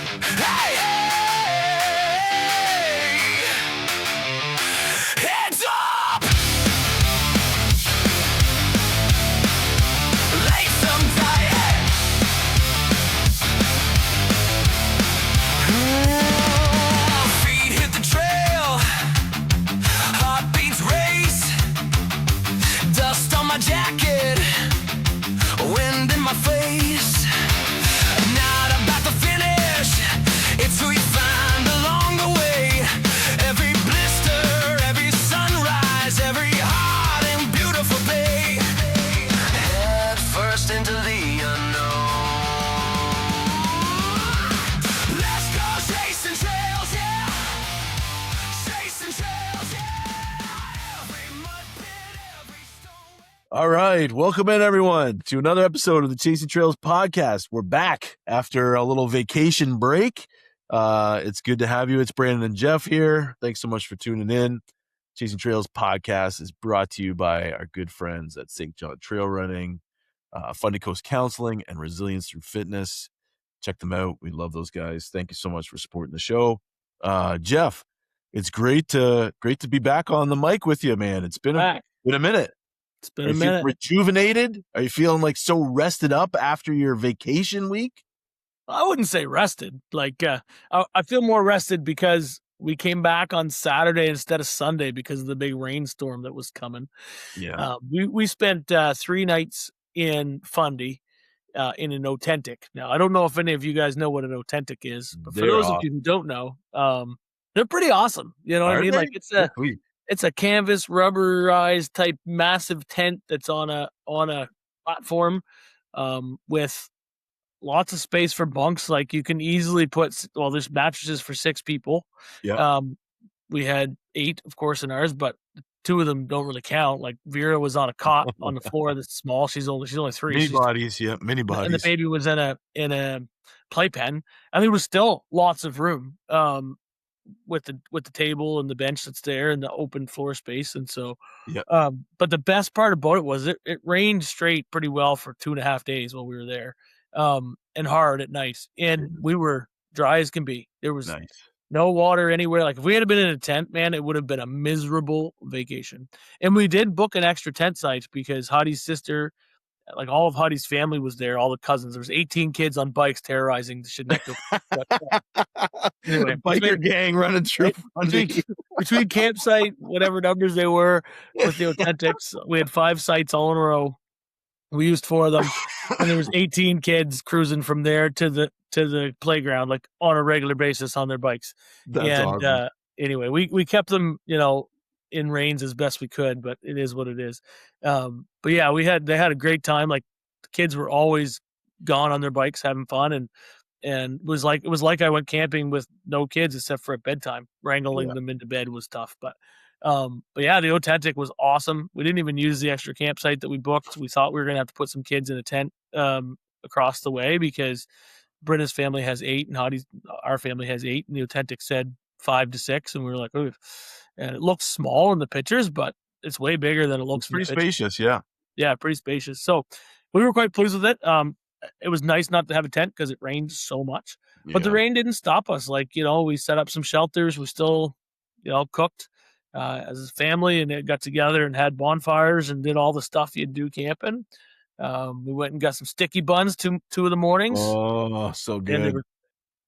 Hey, hey, hands up! Late some diet. Feet hit the trail. Heartbeats race. Dust on my jacket. Wind in my face. Not about to finish. It's who you find along the way. Every blister, every sunrise, every hard and beautiful day. Head first into the unknown. Let's go chasing trails, yeah. Chasing trails, yeah. Every mud pit, every stone. All right. Welcome in, everyone, to another episode of the Chasing Trails podcast. We're back after a little vacation break. It's good to have you. It's Brandon and Jeff here. Thanks so much for tuning in. Chasing Trails podcast is brought to you by our good friends at St. John Trail Running, Funding Coast Counseling, and Resilience Through Fitness. Check them out. We love those guys. Thank you so much for supporting the show. Jeff, it's great to be back on the mic with you, man. It's been a minute. It's been Are a you feeling minute. rejuvenated? Are you feeling like so rested up after your vacation week? I wouldn't say rested. Like I feel more rested because we came back on Saturday instead of Sunday because of the big rainstorm that was coming. Yeah. We spent 3 nights in Fundy in an authentic. Now, I don't know if any of you guys know what an authentic is, but for They're those of you who don't know, they're pretty awesome. You know what I Are mean? they? Like Sweet. it's a canvas rubberized type massive tent that's on a platform with lots of space for bunks. Like you can easily put, well, there's mattresses for 6 people. Yeah. We had 8, of course, in ours, but 2 of them don't really count. Like Vera was on a cot on the floor that's small. She's only 3. Mini She's- bodies. Yeah. Mini and the bodies. baby was in a playpen, and there was still lots of room with the table and the bench that's there and the open floor space. And so Yep. but the best part about it was it rained straight pretty well for 2.5 days while we were there, and hard at night, and we were dry as can be. There was Nice. no water anywhere. Like if we had been in a tent, man, it would have been a miserable vacation. And we did book an extra tent site because Hottie's sister, like all of Hottie's family was there, all the cousins. There was 18 kids on bikes terrorizing the Shinnecock. Anyway, Biker gang running through Fundy. between campsite, whatever numbers they were, with the authentics, we had 5 sites all in a row. We used 4 of them, and there was 18 kids cruising from there to the playground, like on a regular basis on their bikes. That's awesome. Anyway, we kept them, in reins as best we could, but it is what it is. But yeah, they had a great time. Like the kids were always gone on their bikes having fun, and it was like I went camping with no kids except for at bedtime. Wrangling them into bed was tough, but yeah, the authentic was awesome. We didn't even use the extra campsite that we booked. We thought we were gonna have to put some kids in a tent across the way because Brenna's family has 8 and our family has 8, and the authentic said 5 to 6, and we were like, ooh. And it looks small in the pictures, but it's way bigger than it looks. It's pretty spacious. Yeah. Yeah, pretty spacious. So we were quite pleased with it. It was nice not to have a tent because it rained so much, but the rain didn't stop us. Like, we set up some shelters. We still, cooked as a family, and it got together and had bonfires and did all the stuff you'd do camping. We went and got some sticky buns 2 of the mornings. Oh, so good.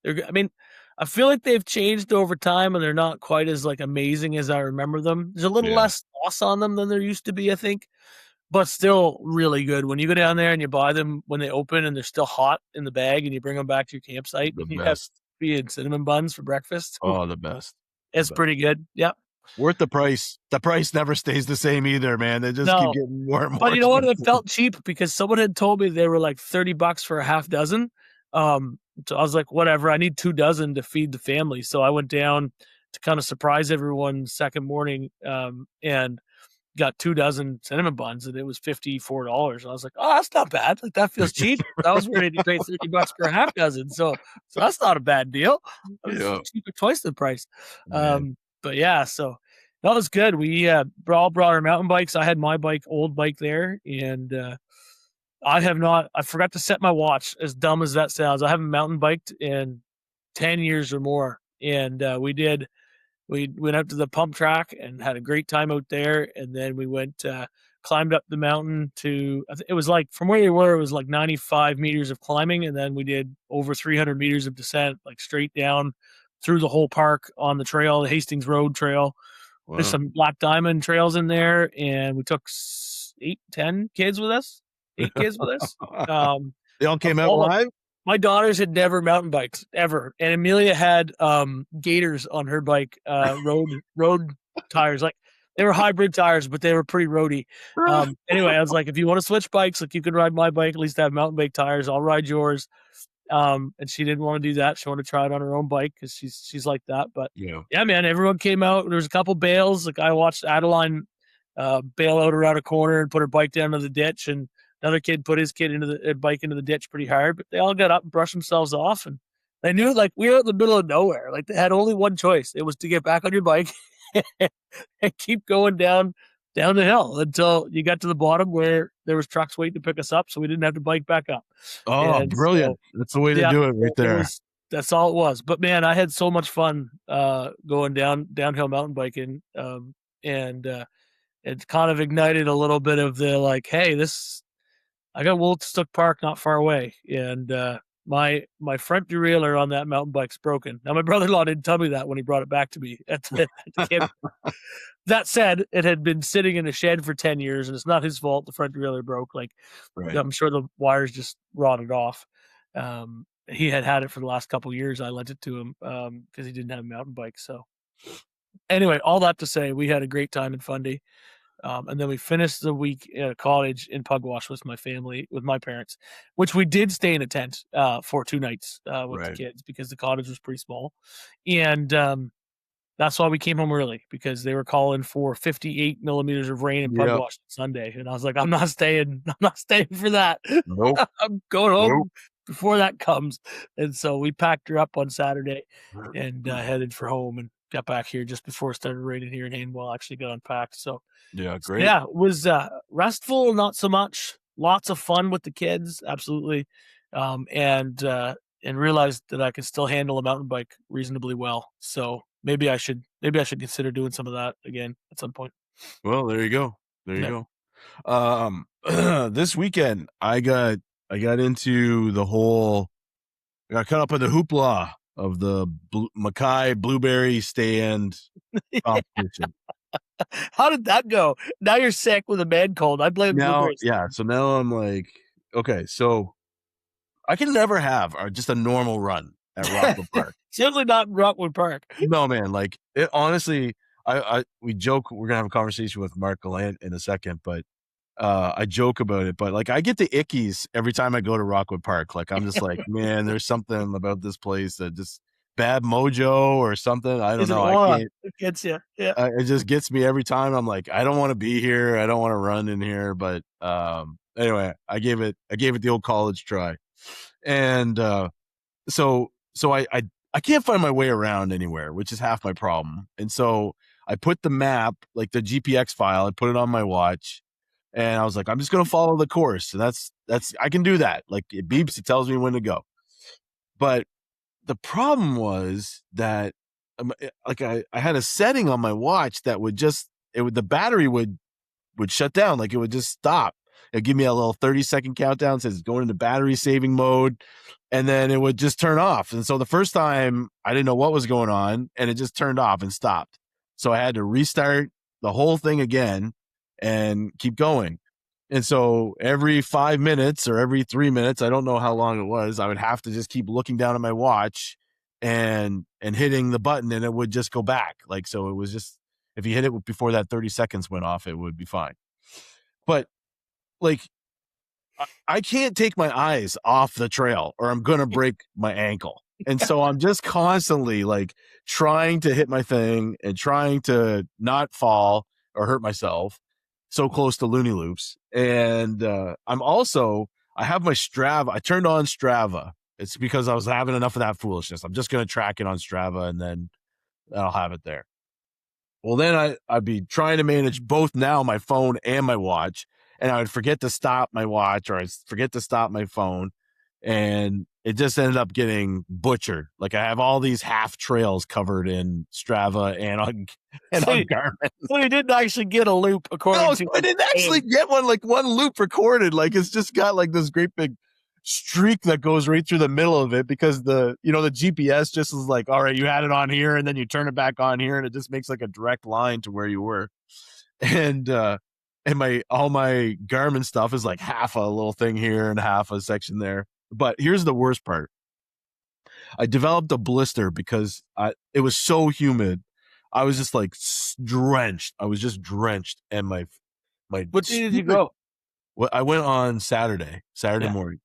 And I feel like they've changed over time, and they're not quite as like amazing as I remember them. There's a little less sauce on them than there used to be, I think, but still really good. When you go down there and you buy them when they open and they're still hot in the bag, and you bring them back to your campsite, The and you have best. coffee and cinnamon buns for breakfast. Oh, the best. It's pretty good. Yeah. Worth the price. The price never stays the same either, man. They just keep getting more and more. But you know what? It expensive. felt cheap because someone had told me they were like $30 for a half dozen. So I was like, whatever, I need 2 dozen to feed the family. So I went down to kind of surprise everyone second morning, and got 2 dozen cinnamon buns, and it was $54. And I was like, oh, that's not bad. Like that feels cheap. I was ready to pay $30 for a half dozen. So that's not a bad deal. It was cheaper, twice the price. But yeah, so that was good. We all brought our mountain bikes. I had my old bike there, and I forgot to set my watch, as dumb as that sounds. I haven't mountain biked in 10 years or more. And we went out to the pump track and had a great time out there. And then we went, climbed up the mountain to, it was like from where we were, it was like 95 meters of climbing. And then we did over 300 meters of descent, like straight down through the whole park on the trail, the Hastings Road Trail. Wow. There's some black diamond trails in there. And we took 10 kids with us, 8 kids with us. They all came out live? My daughters had never mountain bikes ever, and Amelia had Gators on her bike, road tires. Like they were hybrid tires, but they were pretty roady. Anyway, I was like, if you want to switch bikes, like you can ride my bike, at least have mountain bike tires. I'll ride yours. And she didn't want to do that. She wanted to try it on her own bike because she's like that. But yeah, man, everyone came out. There was a couple bails. Like I watched Adeline bail out around a corner and put her bike down to the ditch, and another kid put his bike into the ditch pretty hard, but they all got up and brushed themselves off. And they knew, like, we were in the middle of nowhere. Like, they had only one choice. It was to get back on your bike and keep going down the hill until you got to the bottom where there was trucks waiting to pick us up, so we didn't have to bike back up. Oh, and brilliant. That's the way to do it right there. That's all it was. But, man, I had so much fun going downhill mountain biking, and it kind of ignited a little bit of the, like, hey, I got Woolstook Park not far away, and my front derailleur on that mountain bike's broken. Now, my brother-in-law didn't tell me that when he brought it back to me at the camp. That said, it had been sitting in a shed for 10 years, and it's not his fault the front derailleur broke. Like, right. I'm sure the wires just rotted off. He had it for the last couple of years. I lent it to him because he didn't have a mountain bike. So anyway, all that to say, we had a great time in Fundy. And then we finished the week at a cottage in Pugwash with my family, with my parents, which we did stay in a tent for 2 nights with the kids because the cottage was pretty small. And that's why we came home early, because they were calling for 58 millimeters of rain in Pugwash Sunday. And I was like, I'm not staying for that. Nope. I'm going home before that comes. And so we packed her up on Saturday and headed for home, and got back here just before it started raining here in Hainwell. Actually got unpacked. So yeah, great. Yeah, it was restful, not so much. Lots of fun with the kids, absolutely, and realized that I could still handle a mountain bike reasonably well. So maybe I should consider doing some of that again at some point. Well, there you go. This weekend I got into the whole. I got caught up in the hoopla of the Mackay Blueberry Stand competition. How did that go? Now you're sick with a man cold. I blame blueberries. Yeah, so now I'm like, okay, so I can never have just a normal run at Rockwood Park. Certainly not Rockwood Park. No, man, like it, honestly, we joke, we're gonna have a conversation with Marc Gallant in a second, but I joke about it, but like I get the ickies every time I go to Rockwood Park. Like I'm just like, man, there's something about this place that just bad mojo or something. I don't know. I can't. It gets you. Yeah. It just gets me every time. I'm like, I don't want to be here. I don't want to run in here. But anyway, I gave it the old college try, and so I can't find my way around anywhere, which is half my problem. And so I put the map, like the GPX file, I put it on my watch. And I was like, I'm just going to follow the course. And that's, I can do that. Like it beeps, it tells me when to go. But the problem was that like I had a setting on my watch that would the battery would shut down. Like it would just stop. It'd give me a little 30-second countdown, says going into battery saving mode. And then it would just turn off. And so the first time I didn't know what was going on, and it just turned off and stopped. So I had to restart the whole thing again and keep going. And so every 5 minutes or every 3 minutes, I don't know how long it was, I would have to just keep looking down at my watch and hitting the button, and it would just go back. Like, so it was just, if you hit it before that 30 seconds went off, it would be fine. But like, I can't take my eyes off the trail or I'm going to break my ankle. And so I'm just constantly like trying to hit my thing and trying to not fall or hurt myself. So close to Looney Loops. And I have my Strava. I turned on Strava. It's because I was having enough of that foolishness. I'm just going to track it on Strava, and then I'll have it there. Well, then I'd be trying to manage both now my phone and my watch, and I would forget to stop my watch or I'd forget to stop my phone. and it just ended up getting butchered. Like I have all these half trails covered in Strava and on Garmin. So you didn't actually get a loop according No, to. so I didn't actually get one loop recorded. Like it's just got like this great big streak that goes right through the middle of it because the GPS just is like, all right, you had it on here and then you turn it back on here and it just makes like a direct line to where you were. And all my Garmin stuff is like half a little thing here and half a section there. But here's the worst part. I developed a blister because it was so humid. I was just like drenched. I was just drenched, and my. What day did you go? Well, I went on Saturday Yeah. morning.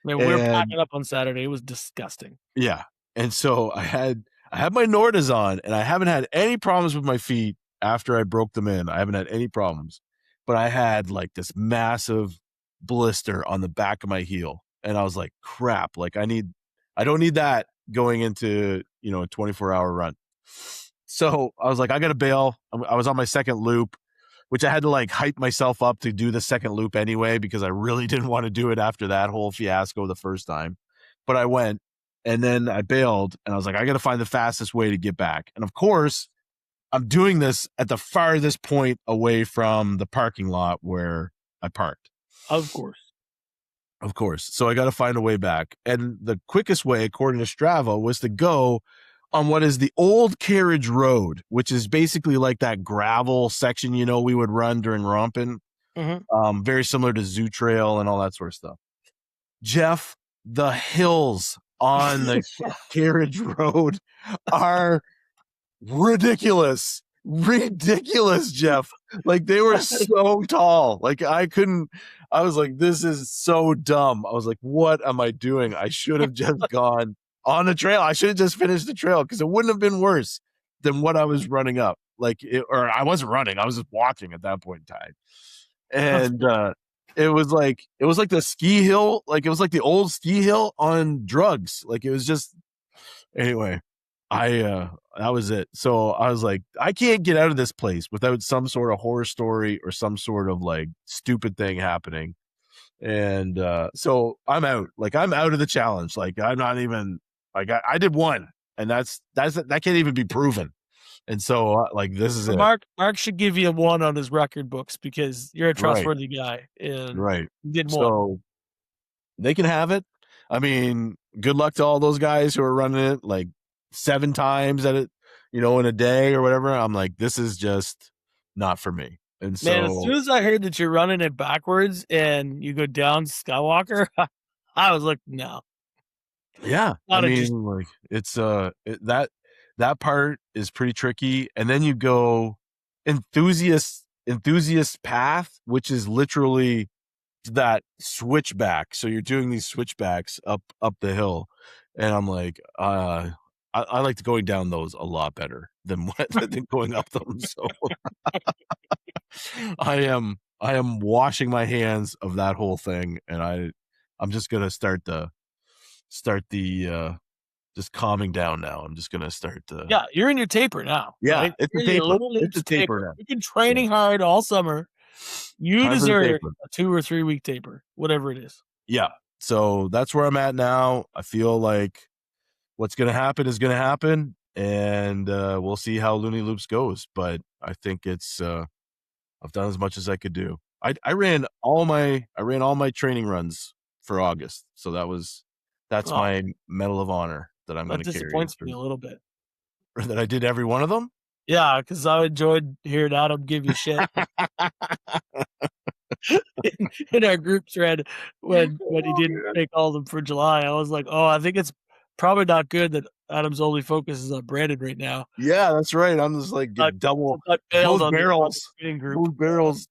Man, we were packing up on Saturday. It was disgusting. Yeah, and so I had my Nordas on, and I haven't had any problems with my feet after I broke them in. I haven't had any problems, but I had like this massive blister on the back of my heel, and I was like, crap. Like I don't need that going into a 24-hour run. So I was like, I got to bail. I was on my second loop, which I had to like hype myself up to do the second loop anyway, because I really didn't want to do it after that whole fiasco the first time. But I went, and then I bailed, and I was like, I got to find the fastest way to get back. And of course, I'm doing this at the farthest point away from the parking lot where I parked. Of course. So I got to find a way back. And the quickest way, according to Strava, was to go on what is the old carriage road, which is basically like that gravel section, we would run during romping. Mm-hmm. Very similar to Zoo Trail and all that sort of stuff. Jeff, the hills on the carriage road are ridiculous, Jeff. Like they were so tall. Like I was like, this is so dumb. I was like, what am I doing? I should have just gone on the trail. I should have just finished the trail because it wouldn't have been worse than what I was running up. Or I wasn't running. I was just walking at that point in time. And it was like the ski hill. Like it was like the old ski hill on drugs. Like it was just, anyway, that was it. So I was like, I can't get out of this place without some sort of horror story or some sort of like stupid thing happening. And so I'm out. Like I'm out of the challenge. Like I'm not even like I did one, and that can't even be proven. And so like this is it. Mark should give you a 1 on his record books because you're a trustworthy guy. And right. Did one. So they can have it. I mean, good luck to all those guys who are running it like 7 times at it, in a day or whatever. I'm like, this is just not for me. And so, man, as soon as I heard that you're running it backwards and you go down Skywalker, I was like, no. Yeah, I mean, like it's that part is pretty tricky, and then you go enthusiast path, which is literally that switchback. So you're doing these switchbacks up the hill, and I'm like, I like going down those a lot better than going up them. So I am washing my hands of that whole thing, and I'm just gonna start the just calming down now. I'm just gonna start the you're in your taper now. Yeah, right? it's a taper. It's a taper now. You've been training hard all summer. You deserve a 2 or 3 week taper, whatever it is. Yeah. So that's where I'm at now. I feel like what's gonna happen is gonna happen, and we'll see how Looney Loops goes. But I think it's I've done as much as I could do. I ran all my training runs for August, so that's my medal of honor that I'm going to carry. That disappoints me a little bit. That I did every one of them? Yeah, because I enjoyed hearing Adam give you shit in our group thread when he didn't make all of them for July. I was like, I think it's probably not good that Adam's only focus is on Brandon right now. Yeah, that's right. I'm just like double both barrels. Both barrels.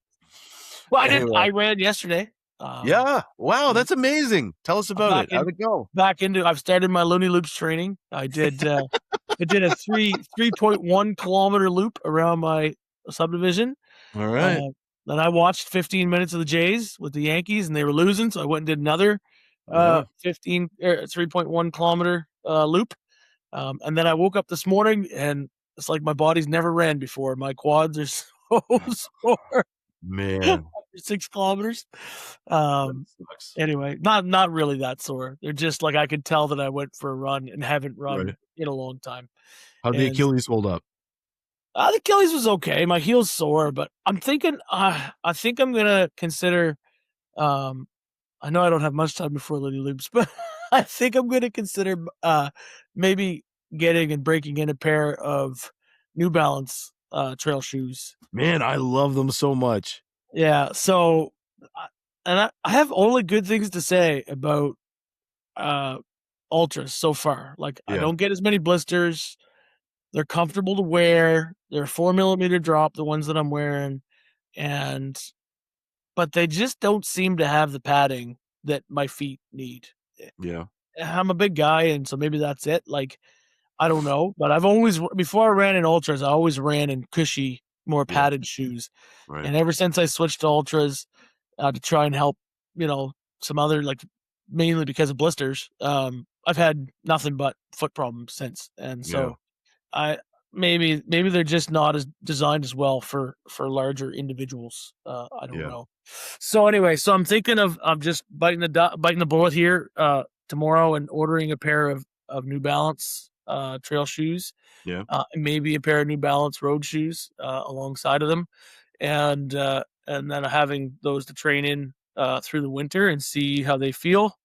Well, I ran yesterday. Yeah. Wow, that's amazing. Tell us about it. How'd it go? I've started my Looney Loops training. I did a 3.1 kilometer loop around my subdivision. All right. Then I watched 15 minutes of the Jays with the Yankees, and they were losing, so I went and did another 3.1 kilometer loop. And then I woke up this morning, and it's like my body's never ran before. My quads are so sore. Man, 6 kilometers. that Um, sucks. anyway, not really that sore. They're just like I could tell that I went for a run and haven't Right. run in a long time. How'd the And Achilles hold up? the Achilles was okay. My heel's sore, but I'm thinking I think I'm gonna consider. Um, I know I don't have much time before Lady Loops, but I think I'm gonna consider maybe getting and breaking in a pair of New Balance trail shoes. Man, I love them so much. Yeah, so I have only good things to say about uh ultras so far. Like I Yeah. don't get as many blisters. They're comfortable to wear. They're 4 millimeter drop, the ones that I'm wearing, and but they just don't seem to have the padding that my feet need. Yeah. I'm a big guy, and so maybe that's it. Like I don't know, but I've always before I ran in ultras, I always ran in cushy, more Yeah. padded shoes, Right. and ever since I switched to ultras to try and help, some other like mainly because of blisters, I've had nothing but foot problems since, and Yeah. so I maybe they're just not as designed as well for larger individuals. I don't Yeah. know. So anyway, so I'm thinking of just biting the bullet here tomorrow and ordering a pair of New Balance trail shoes, Yeah. and maybe a pair of New Balance road shoes alongside of them, and then having those to train in through the winter and see how they feel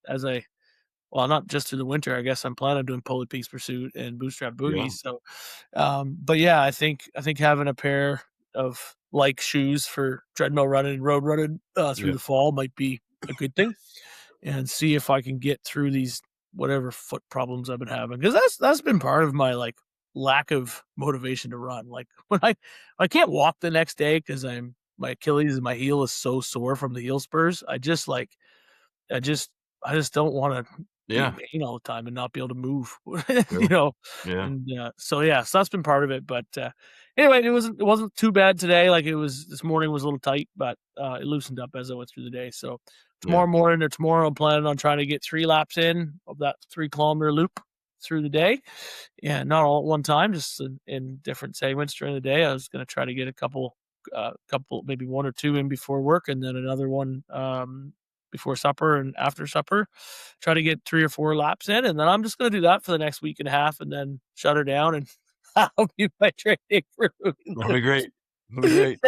as I well, not just through the winter. I guess I'm planning on doing Polar Peaks Pursuit and Bootstrap Yeah. Boogies. So, but yeah, I think having a pair of like shoes for treadmill running and road running through Yeah. the fall might be a good thing, and see if I can get through these whatever foot problems I've been having because that's been part of my like lack of motivation to run. Like when I can't walk the next day because my Achilles and my heel is so sore from the heel spurs. I just I just don't wanna be in Yeah. pain all the time and not be able to move, Yeah. you know? Yeah. And, so, yeah, so that's been part of it, but, anyway, it wasn't too bad today, like, it was this morning was a little tight, but, it loosened up as I went through the day, so Yeah. tomorrow, I'm planning on trying to get 3 laps in of that 3-kilometer loop through the day. Yeah, not all at one time, just in different segments during the day. I was gonna try to get a couple, maybe 1 or 2 in before work, and then another one, before supper and after supper. Try to get 3 or 4 laps in, and then I'm just gonna do that for the next week and a half, and then shut her down, and that'll be my training for That'd be great. That'd be great.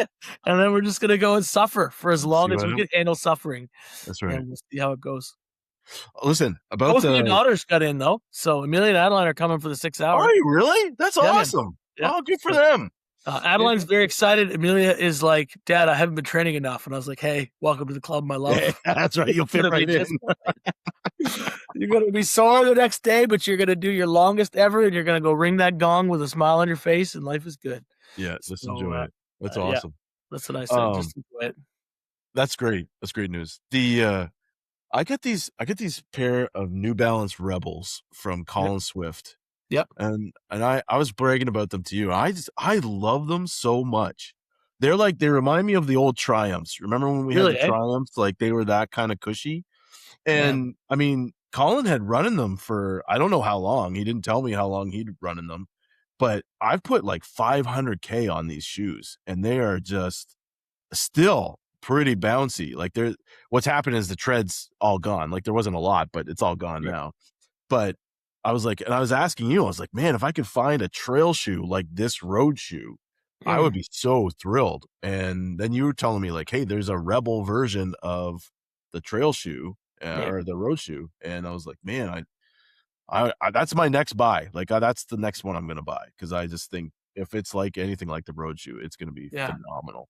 and then we're just gonna go and suffer for as long See as what we I can handle suffering, That's right. and we'll see how it goes. Listen, about Both of your the daughters got in though, so Amelia and Adeline are coming for the 6 hour. Are you really? That's Yeah, man. awesome. Yeah. Oh, good for So, them. Adeline's very excited. Amelia is like, "Dad, I haven't been training enough," and I was like, "Hey, welcome to the club, my love." Yeah, that's right. You'll fit Gonna be right in. just fine. You're gonna be sore the next day, but you're gonna do your longest ever, and you're gonna go ring that gong with a smile on your face, and life is good. Yeah, just So, enjoy it. That's yeah, awesome. that's what I said. Um, Just enjoy it. that's great. That's great news. I get these pair of New Balance Rebels from Colin Swift. Yep. And I was bragging about them to you. I love them so much. They remind me of the old Triumphs. Remember when we had Really, the eh? Triumphs? Like they were that kind of cushy. Yeah. And I mean, Colin had run in them for I don't know how long. He didn't tell me how long he'd run in them, but I've put like 500K on these shoes, and they are just still pretty bouncy. Like what's happened is the tread's all gone. Like there wasn't a lot, but it's all gone Right. now. But I was like, and I was asking you, I was like, man, if I could find a trail shoe like this road shoe, I would be so thrilled. And then you were telling me like, hey, there's a Rebel version of the trail shoe Yeah. or the road shoe. And I was like, man, I that's my next buy. Like that's the next one I'm going to buy. Cause I just think if it's like anything like the road shoe, it's going to be Yeah. phenomenal.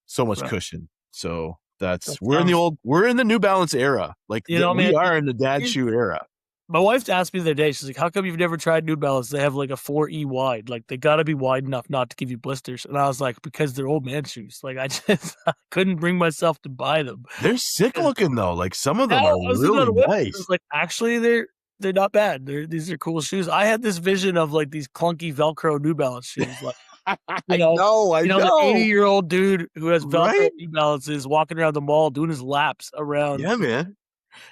So much Right. cushion. So That we're sounds in the New Balance era. Like You know, we man, are in the dad here's shoe era. my wife asked me the other day, she's like, "How come you've never tried New Balance? They have like a 4E wide. Like they gotta be wide enough not to give you blisters." And I was like, "Because they're old man shoes. Like I just I couldn't bring myself to buy them." They're sick 'Cause looking though. Like some of them now are I was looking really on a website, I nice. was like, actually they're not bad. These are cool shoes. I had this vision of like these clunky Velcro New Balance shoes, like I know. the 80-year-old dude who has Velcro Right? New Balances walking around the mall doing his laps around Yeah, man.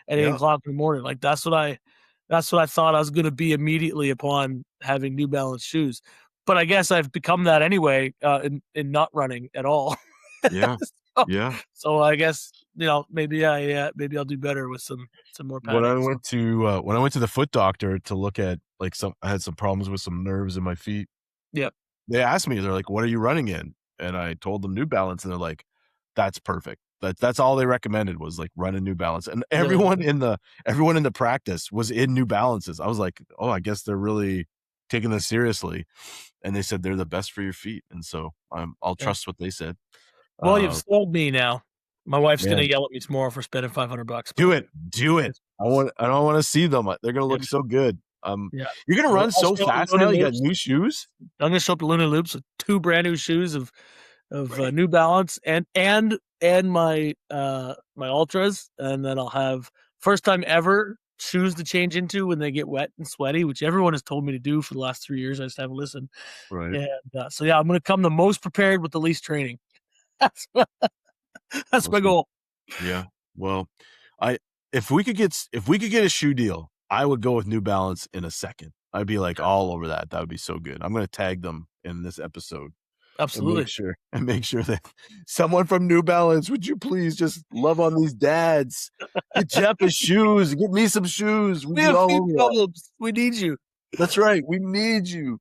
at 8 o'clock in the morning. Like that's what I thought I was gonna be immediately upon having New Balance shoes. but I guess I've become that anyway in not running at all. Yeah. so, Yeah. so I guess maybe I'll do better with some more When I padding. went to the foot doctor to look at like I had some problems with some nerves in my feet. Yep. They asked me, they're like, "What are you running in?" And I told them New Balance, and they're like, "That's perfect." That's all they recommended was like run a New Balance, and everyone in the practice was in New Balances. I was like, "Oh, I guess they're really taking this seriously." And they said they're the best for your feet, and so I'll Yeah. trust what they said. Well, you've sold me now. My wife's gonna Man, yell at me tomorrow for spending $500. do it. I don't want to see them. They're gonna look Yeah. so good. Yeah. You're gonna run I'll so show up with fast Looney now. You got Loops. new shoes. I'm gonna show up to Looney Loops with 2 brand new shoes of Right. New Balance and my my Ultras, and then I'll have first time ever shoes to change into when they get wet and sweaty, which everyone has told me to do for the last 3 years. I just haven't listened. Right. And so yeah, I'm gonna come the most prepared with the least training. That's that's my goal. Yeah. Well, I if we could get a shoe deal, I would go with New Balance in a second. I'd be like all over that. That would be so good. I'm gonna tag them in this episode and Absolutely. make sure that someone from New Balance, would you please just love on these dads? Get Jeff his shoes. Get me some shoes. We'd We be have all feet over that. problems. We need you. That's right. We need you.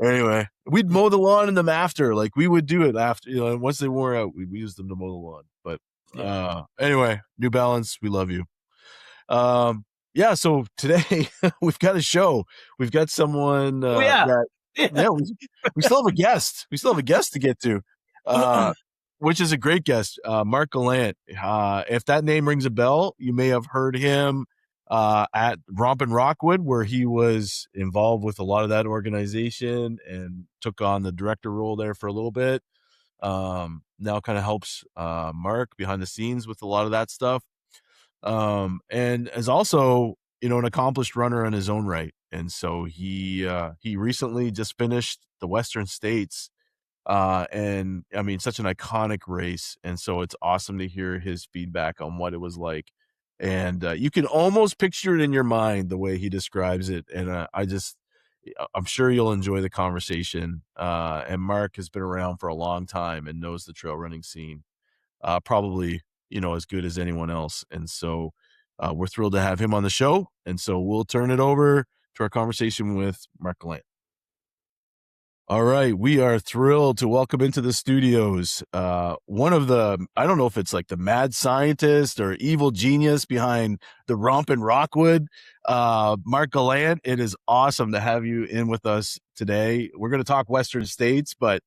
Anyway, we'd mow the lawn in them after. Like we would do it after, once they wore out, we used them to mow the lawn. But anyway, New Balance, we love you. Yeah, so today we've got a show. We've got someone we still have a guest. We still have a guest to get to. Which is a great guest, Marc Gallant. If that name rings a bell, you may have heard him at Rompin' Rockwood, where he was involved with a lot of that organization and took on the director role there for a little bit. Now kind of helps Mark behind the scenes with a lot of that stuff. And is also, an accomplished runner in his own right. And so he recently just finished the Western States. And I mean, such an iconic race. And so it's awesome to hear his feedback on what it was like. And you can almost picture it in your mind the way he describes it. And I'm sure you'll enjoy the conversation. And Mark has been around for a long time and knows the trail running scene, probably, as good as anyone else. And so we're thrilled to have him on the show. And so we'll turn it over to our conversation with Marc Gallant. All right, we are thrilled to welcome into the studios one of the, I don't know if it's like the mad scientist or evil genius behind the Rompin' Rockwood, Marc Gallant. It is awesome to have you in with us today. We're going to talk Western States, but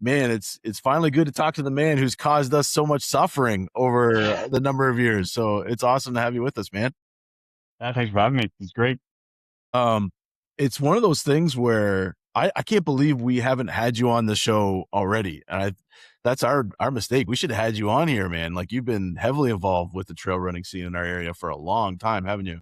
man, it's finally good to talk to the man who's caused us so much suffering over the number of years. So it's awesome to have you with us, man. Thanks for having me. It's great. It's one of those things where I can't believe we haven't had you on the show already. And that's our mistake. We should have had you on here, man. Like you've been heavily involved with the trail running scene in our area for a long time, haven't you?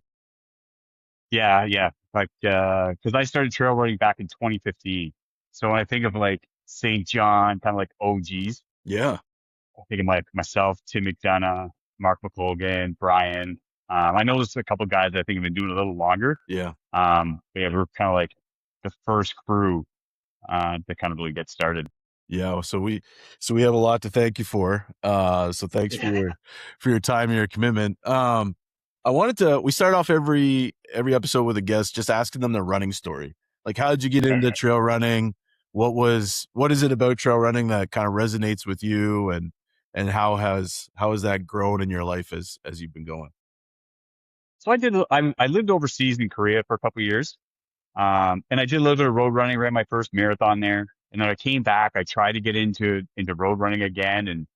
Yeah. Like, cause I started trail running back in 2015. So when I think of like St. John, kind of like OGs, Yeah. I think of like myself, Tim McDonough, Mark McColgan, Brian. I know there's a couple guys that I think have been doing it a little longer. Yeah. But yeah, we're kind of like the first crew, to kind of really get started. Yeah. So we have a lot to thank you for. So thanks for your time and your commitment. We start off every episode with a guest, just asking them their running story. Like, how did you get into trail running? What is it about trail running that kind of resonates with you? And how has that grown in your life as you've been going? So I lived overseas in Korea for a couple of years. And I did a little bit of road running, ran my first marathon there. And then I came back, I tried to get into road running again, and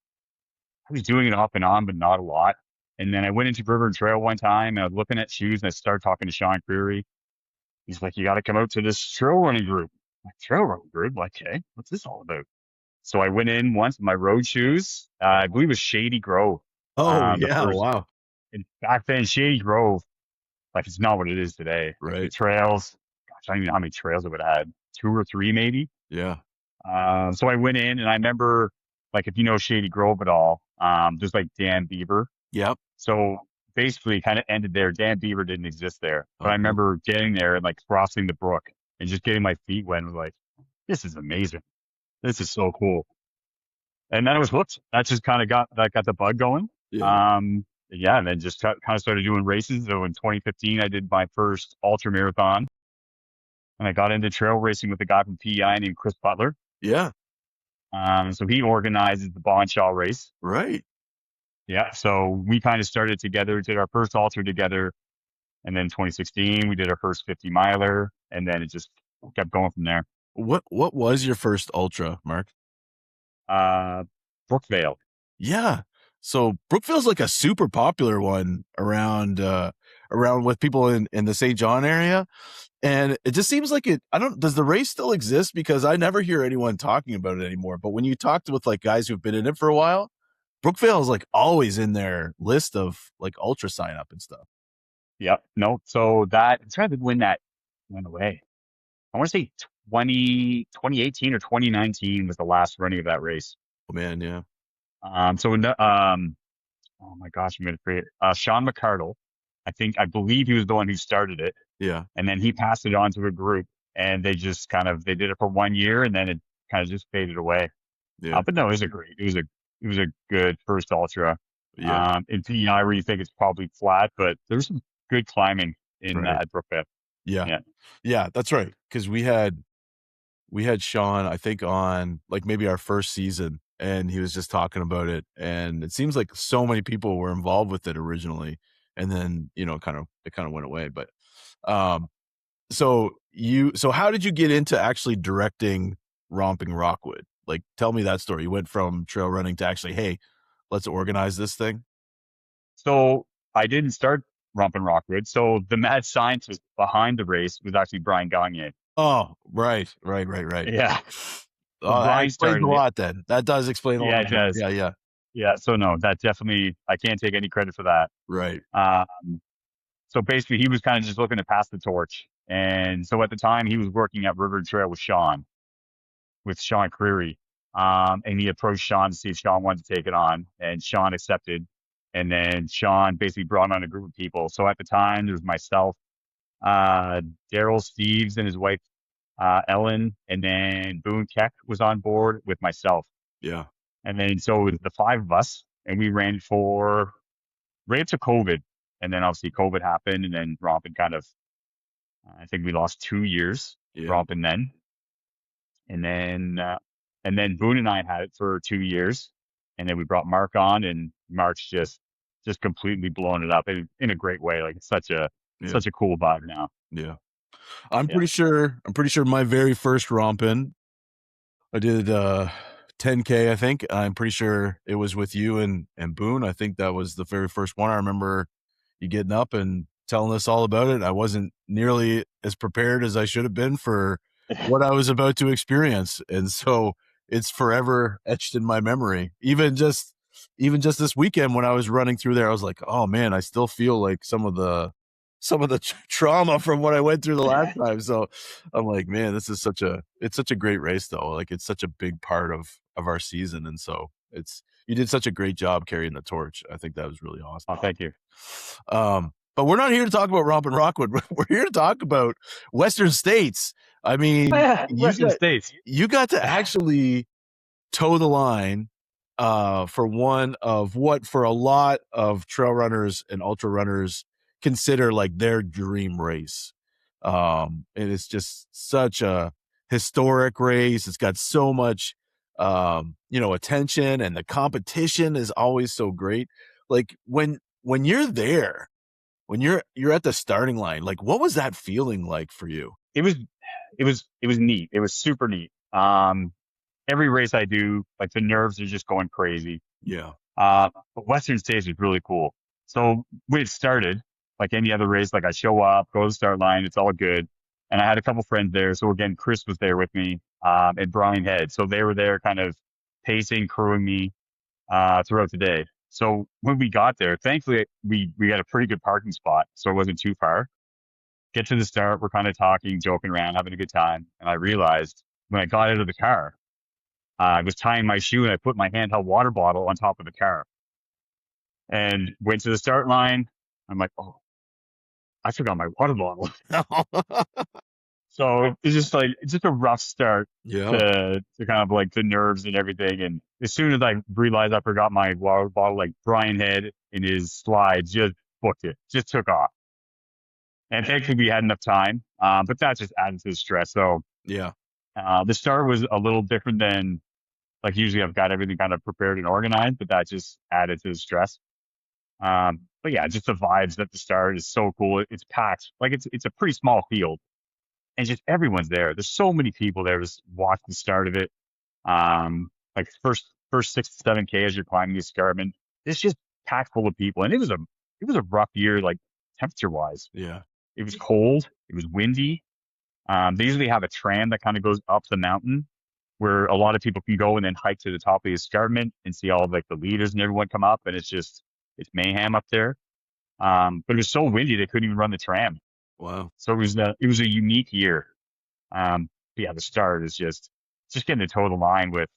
I was doing it off and on, but not a lot. And then I went into River and Trail one time, and I was looking at shoes, and I started talking to Sean Creary. He's like, "You got to come out to this trail running group." I'm like, trail running group? Like, hey, what's this all about? So I went in once with my road shoes. I believe it was Shady Grove. Oh The yeah. first, Wow. and back then, Shady Grove, like it's not what it is today. Like the Right. trails, gosh, I don't even know how many trails it would have had, 2 or 3 maybe. Yeah. So I went in, and I remember, like, if you know Shady Grove at all, there's like Dan Beaver. Yep. So basically, kind of ended there. Dan Beaver didn't exist there, but I Okay. remember getting there and like crossing the brook and just getting my feet wet. And was like, this is amazing. This is so cool. And then I was hooked. That just kind of got the bug going. Yeah. Yeah, and then just kind of started doing races. So in 2015, I did my first ultra marathon, and I got into trail racing with a guy from PEI named Chris Butler. Yeah. So he organizes the Bonshaw race. Right. Yeah, so we kind of started together, did our first ultra together, and then 2016 we did our first 50 miler, and then it just kept going from there. What was your first ultra, Mark? Brookvale. Yeah. So Brookville's like a super popular one around with people in the St. John area. And it just seems like does the race still exist? Because I never hear anyone talking about it anymore. But when you talked with like guys who've been in it for a while, Brookvale is like always in their list of like ultra sign up and stuff. Yep. No. So that I'm trying to when that went away. I want to say 2018 or 2019 was the last running of that race. Oh man, yeah. So oh my gosh, I'm gonna forget. Sean McCardle, I believe he was the one who started it, Yeah. and then he passed it on to a group, and they just they did it for 1 year, and then it kind of just faded away. Yeah. But no, it was a good first ultra. Yeah. In PEI where you think it's probably flat, but there's some good climbing in Right. at Brookvale. Yeah. Yeah, that's right. Because we had Sean, I think, on like maybe our first season, and he was just talking about it. And it seems like so many people were involved with it originally, and then it kind of went away. But so how did you get into actually directing Romping Rockwood? Like, tell me that story. You went from trail running to actually, hey, let's organize this thing. So I didn't start Rompin' Rockwood. So the mad scientist behind the race was actually Brian Gagne. Oh, right. Yeah. Oh, that Brian explains started a it. lot then. That does explain a lot. Yeah, it does. Yeah. Yeah. So no, that definitely, I can't take any credit for that. Right. So basically he was kind of just looking to pass the torch. And so at the time he was working at River Trail with Sean Creary. And he approached Sean to see if Sean wanted to take it on, and Sean accepted. And then Sean basically brought on a group of people. So at the time, there was myself, Daryl Steves and his wife, Ellen, and then Boone Keck was on board with myself. Yeah. And then so it was the five of us, and we ran right up to COVID. And then obviously COVID happened, and then Rompin I think we lost 2 years, Rompin then. And then Boone and I had it for 2 years, and then we brought Marc on, and Marc's just completely blown it up in a great way. Like it's such a cool vibe now. Yeah. I'm pretty sure my very first Rompin, I did 10K, I think. I'm pretty sure it was with you and Boone. I think that was the very first one. I remember you getting up and telling us all about it. I wasn't nearly as prepared as I should have been for what I was about to experience. And so it's forever etched in my memory. Even just this weekend when I was running through there, I was like, oh man, I still feel like some of the trauma from what I went through the last time. So I'm like, man, it's such a great race though. Like it's such a big part of our season. And so you did such a great job carrying the torch. I think that was really awesome. Oh, thank you. But we're not here to talk about Rompin' Rockwood. We're here to talk about Western States. I mean, Western States. You got to actually toe the line for one of what for a lot of trail runners and ultra runners consider like their dream race. And it's just such a historic race. It's got so much attention, and the competition is always so great. Like when you're there, when you're at the starting line, like what was that feeling like for you? It was neat. It was super neat. Every race I do, like the nerves are just going crazy. Yeah. But Western States was really cool. So when it started, like any other race, like I show up, go to the start line, it's all good. And I had a couple friends there. So again, Chris was there with me, and Brian Head. So they were there kind of pacing, crewing me, throughout the day. So when we got there, thankfully we had a pretty good parking spot. So it wasn't too far. Get to the start, we're kind of talking, joking around, having a good time. And I realized when I got out of the car, I was tying my shoe and I put my handheld water bottle on top of the car and went to the start line. I'm like, oh, I forgot my water bottle. So it's just a rough start Yeah. to kind of like the nerves and everything. And as soon as I realized I forgot my water bottle, like Brian had in his slides, just booked it, just took off. And thankfully we had enough time. But that just added to the stress. So Yeah. the start was a little different than like usually I've got everything kind of prepared and organized, but that just added to the stress. But yeah, just the vibes at the start is so cool. It's packed. Like it's a pretty small field and just everyone's there. There's so many people there just watch the start of it. Like first 6 to 7K as you're climbing the escarpment, it's just packed full of people. And it was a rough year, like temperature wise. Yeah. It was cold. It was windy. They usually have a tram that kind of goes up the mountain where a lot of people can go and then hike to the top of the escarpment and see all of like the leaders and everyone come up. And it's mayhem up there. But it was so windy they couldn't even run the tram. Wow. So it was a unique year. But yeah, the start is just getting a total line with